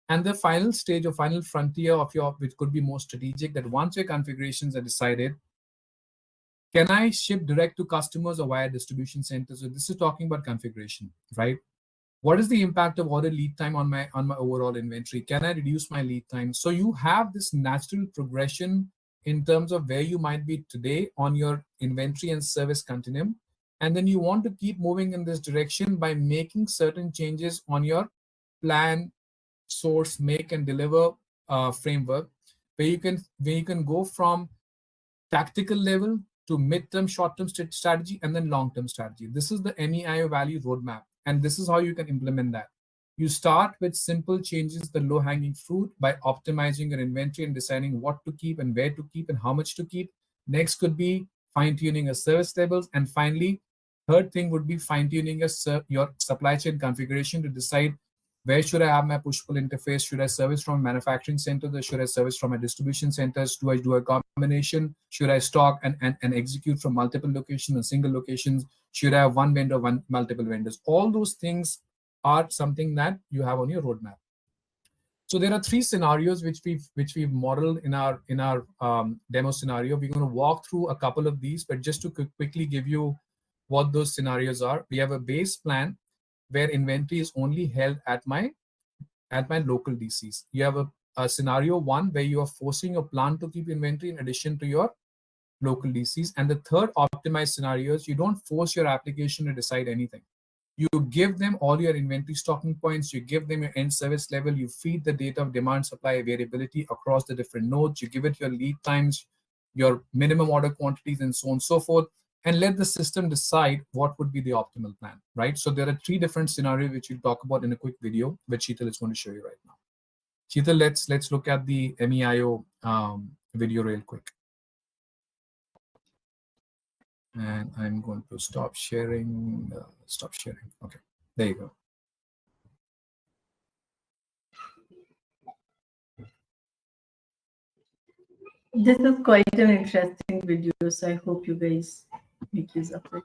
And the final stage or final frontier of which could be more strategic, that once your configurations are decided, can I ship direct to customers or via distribution centers? So this is talking about configuration, right? What is the impact of order lead time on my overall inventory? Can I reduce my lead time? So you have this natural progression in terms of where you might be today on your inventory and service continuum. And then you want to keep moving in this direction by making certain changes on your plan, source, make, and deliver framework, where you can go from tactical level to mid-term, short-term strategy, and then long-term strategy. This is the MEIO value roadmap, and this is how you can implement that. You start with simple changes, the low-hanging fruit, by optimizing your inventory and deciding what to keep and where to keep and how much to keep. Next could be fine-tuning your service levels, and finally, third thing would be fine-tuning your supply chain configuration to decide where should I have my push-pull interface? Should I service from manufacturing centers or should I service from a distribution centers? Do I do a combination? Should I stock and execute from multiple locations or single locations? Should I have one vendor, multiple vendors? All those things are something that you have on your roadmap. So there are three scenarios which we've modeled in our demo scenario. We're going to walk through a couple of these, but just to quickly give you what those scenarios are. We have a base plan where inventory is only held at my local DCs. You have a scenario one where you are forcing your plant to keep inventory in addition to your local DCs. And the third optimized scenario is you don't force your application to decide anything. You give them all your inventory stocking points, you give them your end service level, you feed the data of demand, supply, variability across the different nodes, you give it your lead times, your minimum order quantities, and so on and so forth, and let the system decide what would be the optimal plan, right? So there are three different scenarios which we'll talk about in a quick video, which Sheetal is going to show you right now. Sheetal, let's look at the MEIO video real quick. And I'm going to stop sharing. Okay, there you go. This is quite an interesting video, so I hope you guys make use of it.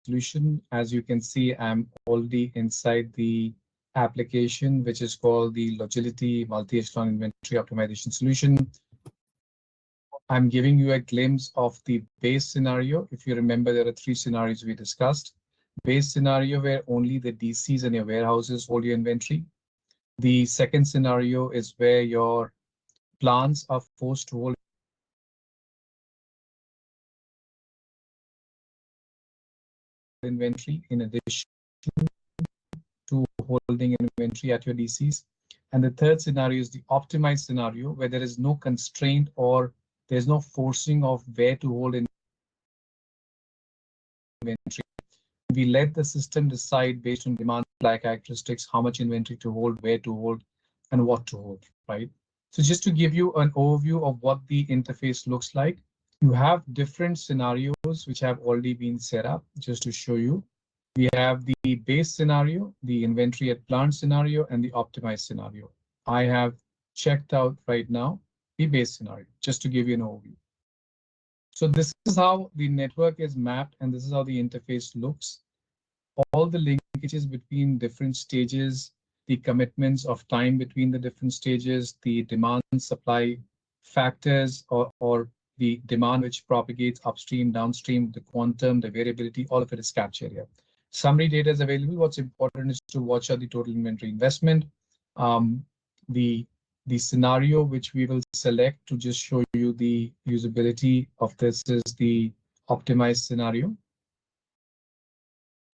Solution. As you can see, I'm already inside the application, which is called the Logility multi-echelon inventory optimization solution. I'm giving you a glimpse of the base scenario. If you remember, there are three scenarios we discussed. Base scenario where only the DCs and your warehouses hold your inventory. The second scenario is where your plants are forced to hold inventory in addition to holding inventory at your DCs. And the third scenario is the optimized scenario where there is no constraint or there's no forcing of where to hold inventory. We let the system decide based on demand supply characteristics, how much inventory to hold, where to hold, and what to hold, right? So just to give you an overview of what the interface looks like, you have different scenarios which have already been set up. Just to show you, we have the base scenario, the inventory at plant scenario, and the optimized scenario. I have checked out right now the base scenario, just to give you an overview. So this is how the network is mapped, and this is how the interface looks. All the linkages between different stages, the commitments of time between the different stages, the demand supply factors or the demand which propagates upstream, downstream, the quantum, the variability, all of it is captured here. Summary data is available. What's important is to watch out the total inventory investment. Um, the scenario which we will select to just show you the usability of this is the optimized scenario.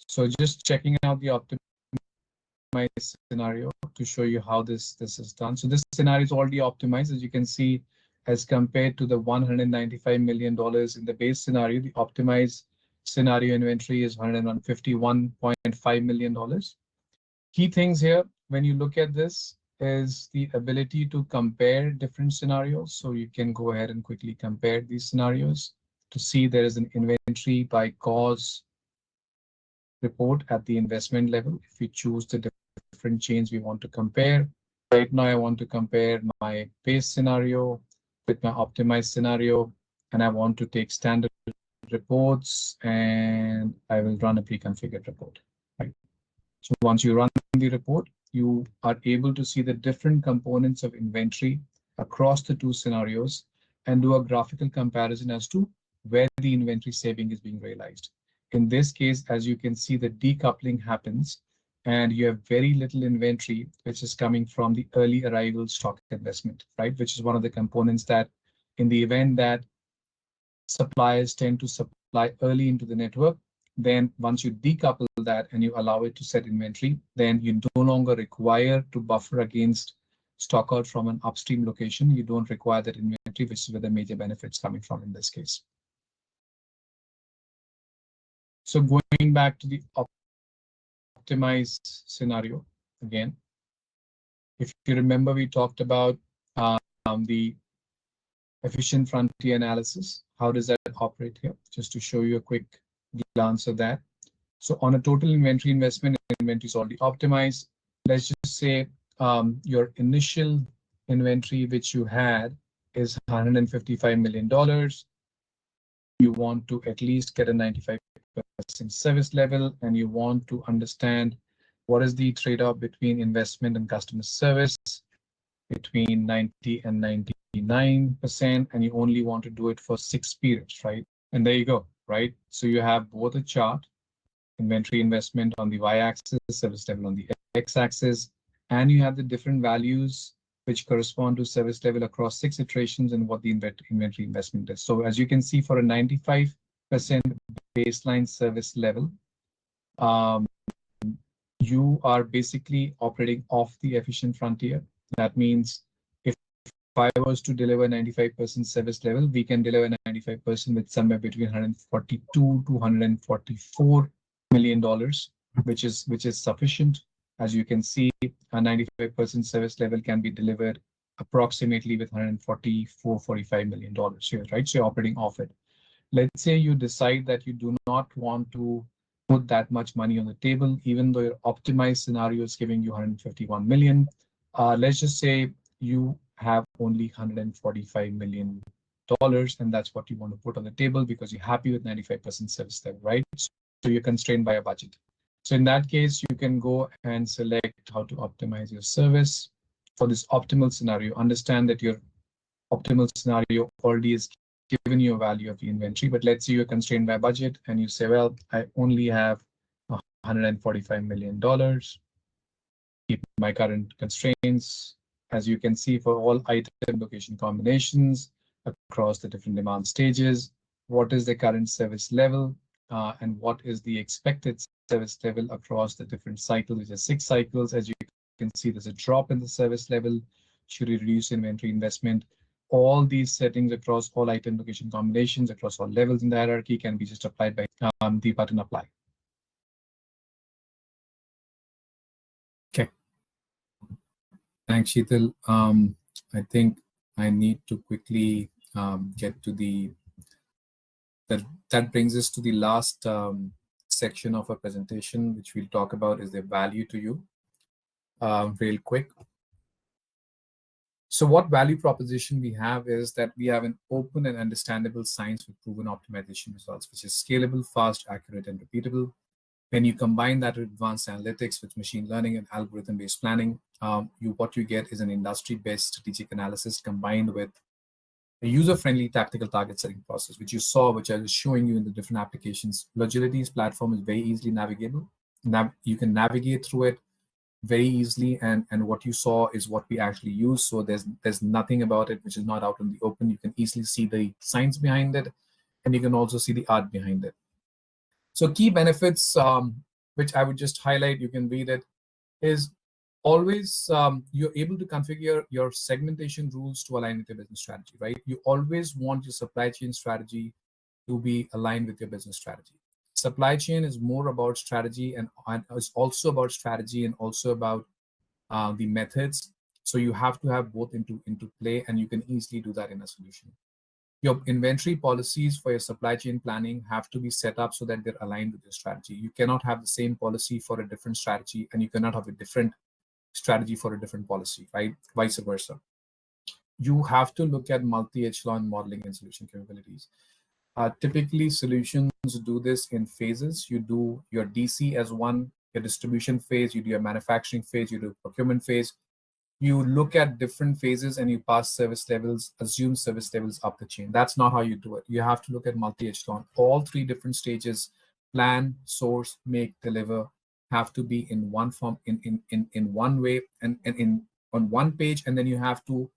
So just checking out the optimized scenario to show you how this is done. So this scenario is already optimized, as you can see, as compared to the $195 million in the base scenario. The optimized scenario inventory is $151.5 million. Key things here, when you look at this, is the ability to compare different scenarios. So you can go ahead and quickly compare these scenarios to see there is an inventory by cause report at the investment level. If we choose the different chains we want to compare, right now I want to compare my base scenario with my optimized scenario, and I want to take standard reports, and I will run a pre-configured report. Right. So once you run the report, you are able to see the different components of inventory across the two scenarios and do a graphical comparison as to where the inventory saving is being realized. In this case, as you can see, the decoupling happens and you have very little inventory, which is coming from the early arrival stock investment, right? Which is one of the components that in the event that suppliers tend to supply early into the network, then once you decouple that and you allow it to set inventory, then you no longer require to buffer against stock out from an upstream location. You don't require that inventory, which is where the major benefits coming from in this case. So going back to the optimized scenario again, if you remember, we talked about the efficient frontier analysis. How does that operate here? Just to show you a quick glance of that. So on a total inventory investment, inventory is already optimized. Let's just say your initial inventory, which you had, is $155 million. You want to at least get a 95% service level, and you want to understand what is the trade-off between investment and customer service between 90 and 99%, and you only want to do it for 6 periods, right? And there you go, right? So you have both a chart, inventory investment on the y-axis, service level on the x-axis, and you have the different values which correspond to service level across 6 iterations and what the inventory investment is. So as you can see, for a 95% baseline service level, you are basically operating off the efficient frontier. That means if I was to deliver 95% service level, we can deliver 95% with somewhere between 142 to 144 million dollars, which is sufficient. As you can see, a 95% service level can be delivered approximately with 144-45 million dollars here, right? So you're operating off it. Let's say you decide that you do not want to put that much money on the table, even though your optimized scenario is giving you 151 million. Let's just say you have only $145 million, and that's what you want to put on the table because you're happy with 95% service level, right? So you're constrained by a budget. So in that case, you can go and select how to optimize your service for this optimal scenario. Understand that your optimal scenario already is given you a value of the inventory, but let's say you're constrained by budget and you say, well, I only have $145 million. Keep my current constraints. As you can see, for all item location combinations across the different demand stages, what is the current service level and what is the expected service level across the different cycles, which are 6 cycles. As you can see, there's a drop in the service level. Should we reduce inventory investment? All these settings across all item location combinations, across all levels in the hierarchy can be just applied by the button apply. Okay. Thanks, Sheetal. I think I need to quickly get to that brings us to the last section of our presentation, which we'll talk about is the value to you. Real quick. So what value proposition we have is that we have an open and understandable science with proven optimization results, which is scalable, fast, accurate, and repeatable. When you combine that with advanced analytics, with machine learning and algorithm-based planning, what you get is an industry-based strategic analysis combined with a user-friendly tactical target setting process, which you saw, which I was showing you in the different applications. Logility's platform is very easily navigable. You can navigate through it very easily, and what you saw is what we actually use. So there's nothing about it which is not out in the open. You can easily see the science behind it, and you can also see the art behind it. So key benefits, which I would just highlight, you can read it, is always you're able to configure your segmentation rules to align with your business strategy, right? You always want your supply chain strategy to be aligned with your business strategy. Supply chain is more about strategy, and it's also about strategy and also about the methods. So you have to have both into play, and you can easily do that in a solution. Your inventory policies for your supply chain planning have to be set up so that they're aligned with your strategy. You cannot have the same policy for a different strategy, and you cannot have a different strategy for a different policy, right? Vice versa. You have to look at multi-echelon modeling and solution capabilities. Typically, solutions do this in phases. You do your DC as one, your distribution phase, you do your manufacturing phase, you do procurement phase. You look at different phases and you pass service levels, assume service levels up the chain. That's not how you do it. You have to look at multi-echelon. All three different stages, plan, source, make, deliver, have to be in one form, in one way, and in on one page, and then you have to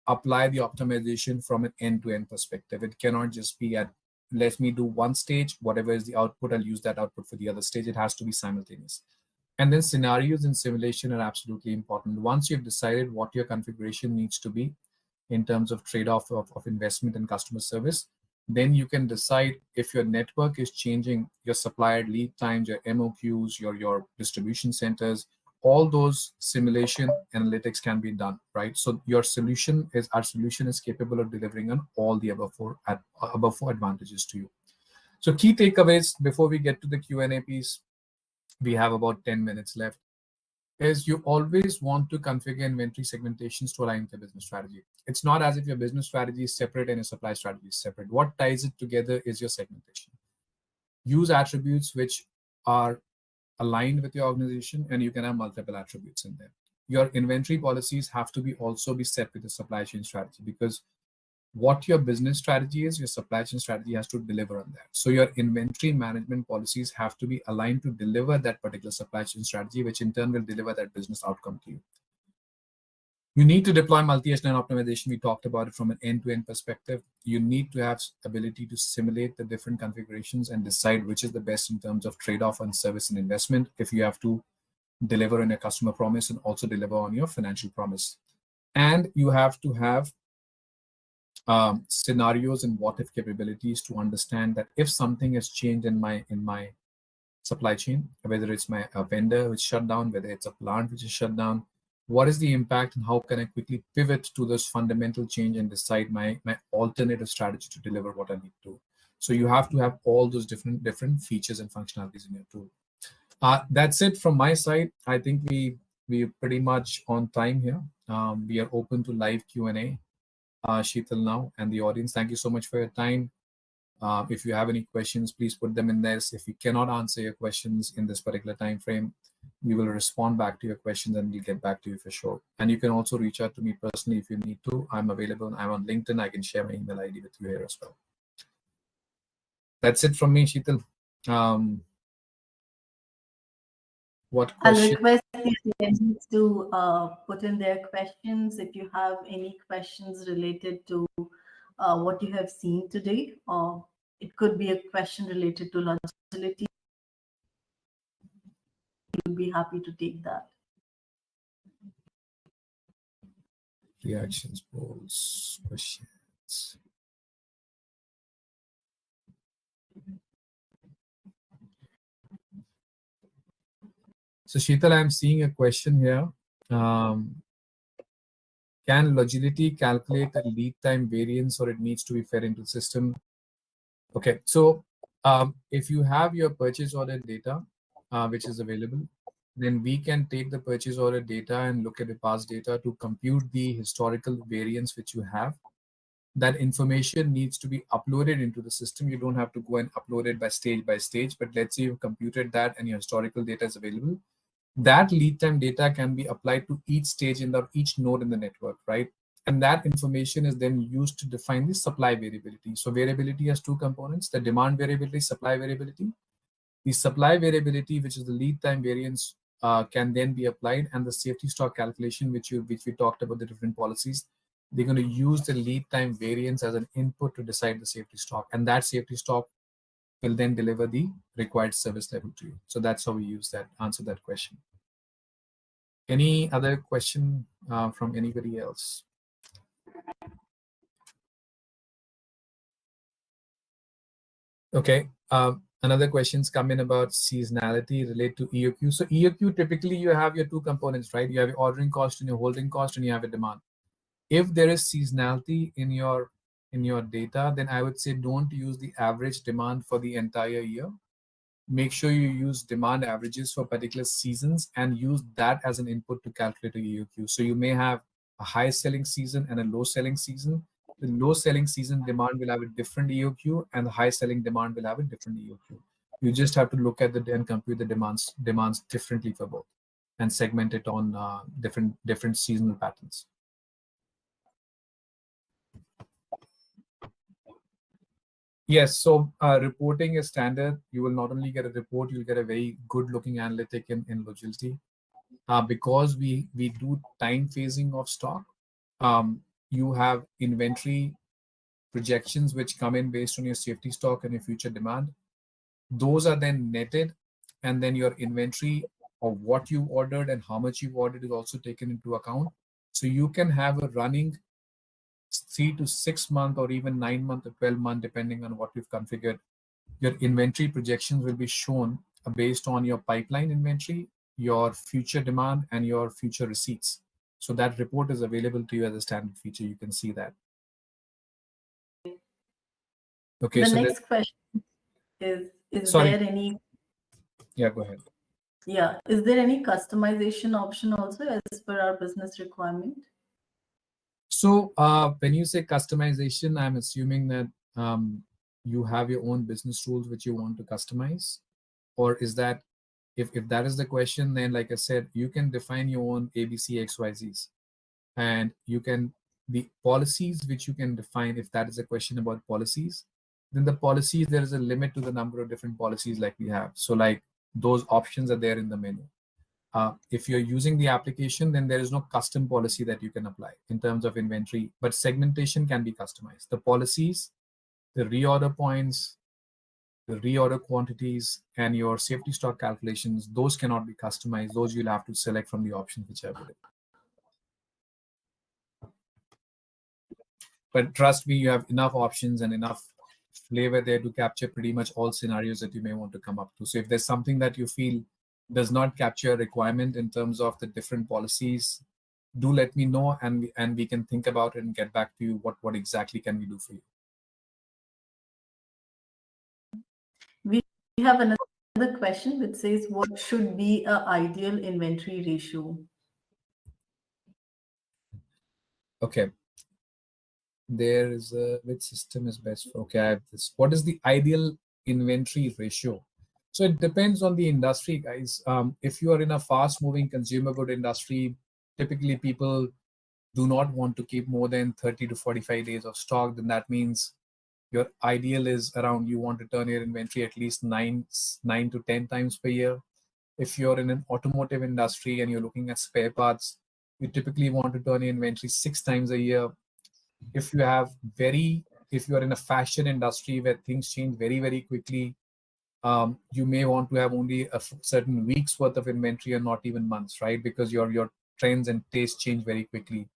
apply the optimization from an end-to-end perspective. It cannot just be at, let me do one stage, whatever is the output, I'll use that output for the other stage. It has to be simultaneous. And then scenarios and simulation are absolutely important. Once you've decided what your configuration needs to be in terms of trade-off of investment and customer service, then you can decide if your network is changing, your supplier lead times, your MOQs, your distribution centers, all those simulation analytics can be done, right? So our solution is capable of delivering on all the above four advantages to you. So key takeaways before we get to the Q&A piece, we have about 10 minutes left, is you always want to configure inventory segmentations to align with your business strategy. It's not as if your business strategy is separate and your supply strategy is separate. What ties it together is your segmentation. Use attributes which are aligned with your organization, and you can have multiple attributes in there. Your inventory policies have to be also be set with the supply chain strategy, because what your business strategy is, your supply chain strategy has to deliver on that. So your inventory management policies have to be aligned to deliver that particular supply chain strategy, which in turn will deliver that business outcome to you. You need to deploy multi-echelon optimization. We talked about it from an end-to-end perspective. You need to have ability to simulate the different configurations and decide which is the best in terms of trade-off on service and investment, if you have to deliver on your customer promise and also deliver on your financial promise. And you have to have scenarios and what-if capabilities to understand that if something has changed in my supply chain, whether it's a vendor which shut down, whether it's a plant which is shut down, what is the impact and how can I quickly pivot to this fundamental change and decide my alternative strategy to deliver what I need to. So you have to have all those different features and functionalities in your tool. That's it from my side. I think we're pretty much on time here. We are open to live Q&A. Sheetal now and the audience, thank you so much for your time. If you have any questions, please put them in there. If we cannot answer your questions in this particular time frame, we will respond back to your questions and we'll get back to you for sure. And you can also reach out to me personally if you need to. I'm available. I'm on LinkedIn. I can share my email ID with you here as well. That's it from me, Sheetal. What question? I'll request the attendees to put in their questions. If you have any questions related to what you have seen today, or it could be a question related to Logility, we'll be happy to take that. Reactions, polls, questions. So Sheetal, I'm seeing a question here. Can Logility calculate a lead time variance, or it needs to be fed into the system? Okay, so if you have your purchase order data, which is available, then we can take the purchase order data and look at the past data to compute the historical variance which you have. That information needs to be uploaded into the system. You don't have to go and upload it by stage, but let's say you've computed that and your historical data is available. That lead time data can be applied to each stage in each node in the network, right? And that information is then used to define the supply variability. So variability has two components: the demand variability, supply variability. The supply variability, which is the lead time variance, can then be applied, and the safety stock calculation, which we talked about the different policies, they're going to use the lead time variance as an input to decide the safety stock, and that safety stock will then deliver the required service level to you. So that's how we use that, answer that question. Any other question from anybody else? Okay. Another questions come in about seasonality related to EOQ. So EOQ, typically you have your two components, right? You have your ordering cost and your holding cost, and you have a demand. If there is seasonality in your data, then I would say don't use the average demand for the entire year. Make sure you use demand averages for particular seasons and use that as an input to calculate a EOQ. So you may have a high selling season and a low selling season. The low selling season demand will have a different EOQ, and the high selling demand will have a different EOQ. You just have to look at and compute the demands differently for both, and segment it on different seasonal patterns. Yes, so reporting is standard. You will not only get a report, you'll get a very good looking analytic in Logility. Because we do time phasing of stock, you have inventory projections which come in based on your safety stock and your future demand. Those are then netted, and then your inventory of what you ordered and how much you ordered is also taken into account. So you can have a running 3 to 6 month or even 9 month or 12 month, depending on what you've configured. Your inventory projections will be shown based on your pipeline inventory, your future demand, and your future receipts. So that report is available to you as a standard feature. You can see that. Okay. The so next question is sorry. there any? Yeah, go ahead. Yeah, is there any customization option also as per our business requirement? So when you say customization, I'm assuming that you have your own business rules which you want to customize, or is that, if that is the question, then like I said, you can define your own ABC XYZs, and you can, the policies which you can define, if that is a question about policies, then the policies, there is a limit to the number of different policies like we have. So like those options are there in the menu. If you're using the application, then there is no custom policy that you can apply in terms of inventory, but segmentation can be customized. The policies, the reorder points, the reorder quantities, and your safety stock calculations, those cannot be customized. Those you'll have to select from the options which are available. But trust me, you have enough options and enough flavor there to capture pretty much all scenarios that you may want to come up to. So if there's something that you feel does not capture a requirement in terms of the different policies, do let me know, and we can think about it and get back to you what exactly can we do for you. We have another question which says, what should be an ideal inventory ratio? Okay. There is a, which system is best for, okay, I have this. What is the ideal inventory ratio? So it depends on the industry, guys. If you are in a fast moving consumer good industry, typically people do not want to keep more than 30 to 45 days of stock. Then that means your ideal is around, you want to turn your inventory at least 9 to 10 times per year. If you're in an automotive industry and you're looking at spare parts, you typically want to turn your inventory 6 times a year. If you have if you're in a fashion industry where things change very, very quickly, you may want to have only a certain week's worth of inventory and not even months, right? Because your trends and tastes change very quickly.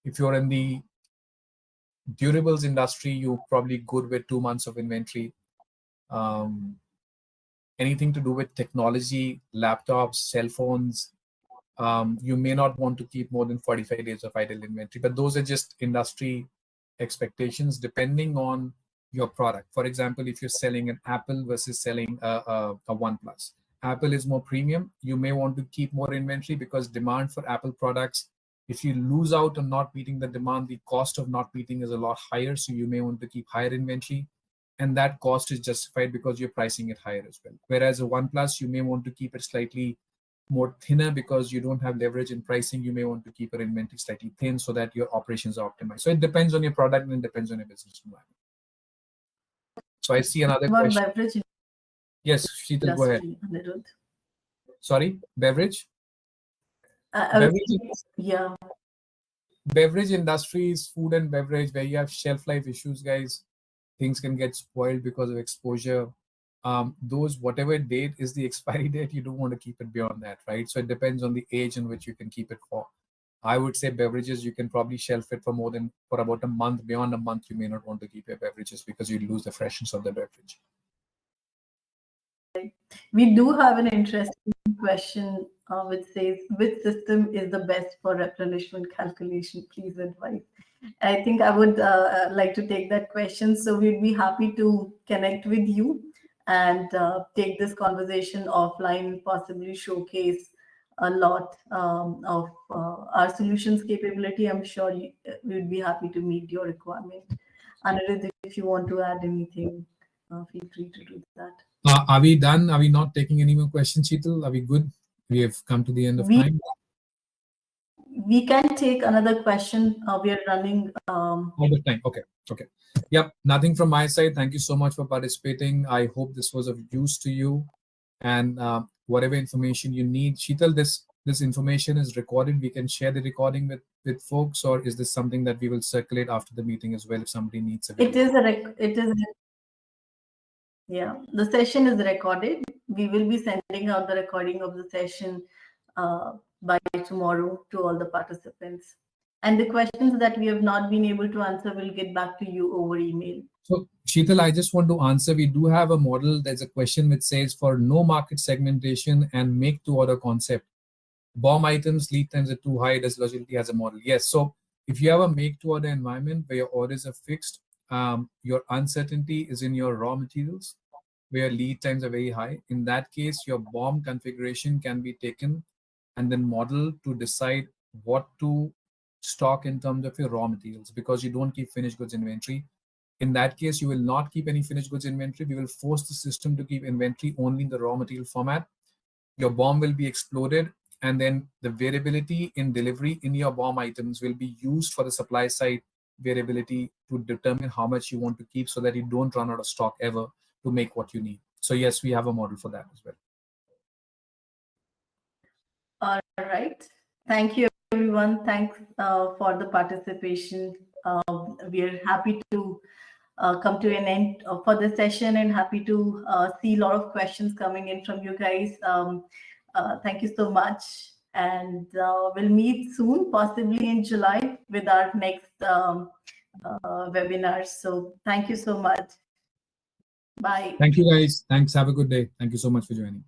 If you're in the durables industry, you're probably good with 2 months of inventory. Anything to do with technology, laptops, cell phones, you may not want to keep more than 45 days of idle inventory, but those are just industry expectations depending on your product. For example, if you're selling an Apple versus selling a OnePlus, Apple is more premium. You may want to keep more inventory because demand for Apple products, if you lose out on not meeting the demand, the cost of not meeting is a lot higher. So you may want to keep higher inventory, and that cost is justified because you're pricing it higher as well. Whereas a OnePlus, you may want to keep it slightly more thinner because you don't have leverage in pricing. You may want to keep your inventory slightly thin so that your operations are optimized. So it depends on your product and it depends on your business environment. So I see another About question. beverage Yes, Sheetal, go ahead. industry, Anirudh. Sorry, beverage? I was Beverage, yeah. beverage industry is food and beverage where you have shelf life issues, guys. Things can get spoiled because of exposure. Those, whatever date is the expiry date, you don't want to keep it beyond that, right? So it depends on the age in which you can keep it for. I would say beverages, you can probably shelf it for about a month. Beyond a month, you may not want to keep your beverages because you lose the freshness of the beverage. We do have an interesting question which says, which system is the best for replenishment calculation? Please advise. I think I would like to take that question. So we'd be happy to connect with you and take this conversation offline, possibly showcase a lot of our solutions capability. I'm sure we'd be happy to meet your requirement. Anirudh, if you want to add anything, feel free to do that. Are we done? Are we not taking any more questions, Sheetal? Are we good? We have come to the end of time. We can take another question. We are running. Out of time. Okay. Okay. Yep. Nothing from my side. Thank you so much for participating. I hope this was of use to you. And whatever information you need, Sheetal, this information is recorded. We can share the recording with folks, or is this something that we will circulate after the meeting as well if somebody needs it? Yeah, the session is recorded. We will be sending out the recording of the session by tomorrow to all the participants. And the questions that we have not been able to answer, will get back to you over email. So, Sheetal, I just want to answer. We do have a model. There's a question which says, for no market segmentation and make to order concept, BOM items, lead times are too high. Does Logility has a model? Yes. So if you have a make to order environment where your orders are fixed, your uncertainty is in your raw materials, where lead times are very high. In that case, your BOM configuration can be taken and then modeled to decide what to stock in terms of your raw materials, because you don't keep finished goods inventory. In that case, you will not keep any finished goods inventory. We will force the system to keep inventory only in the raw material format. Your BOM will be exploded, and then the variability in delivery in your BOM items will be used for the supply side variability to determine how much you want to keep so that you don't run out of stock ever to make what you need. So yes, we have a model for that as well. All right. Thank you, everyone. Thanks for the participation. We are happy to come to an end for this session, and happy to see a lot of questions coming in from you guys. Thank you so much. And we'll meet soon, possibly in July, with our next webinar. So thank you so much. Bye. Thank you, guys. Thanks. Have a good day. Thank you so much for joining.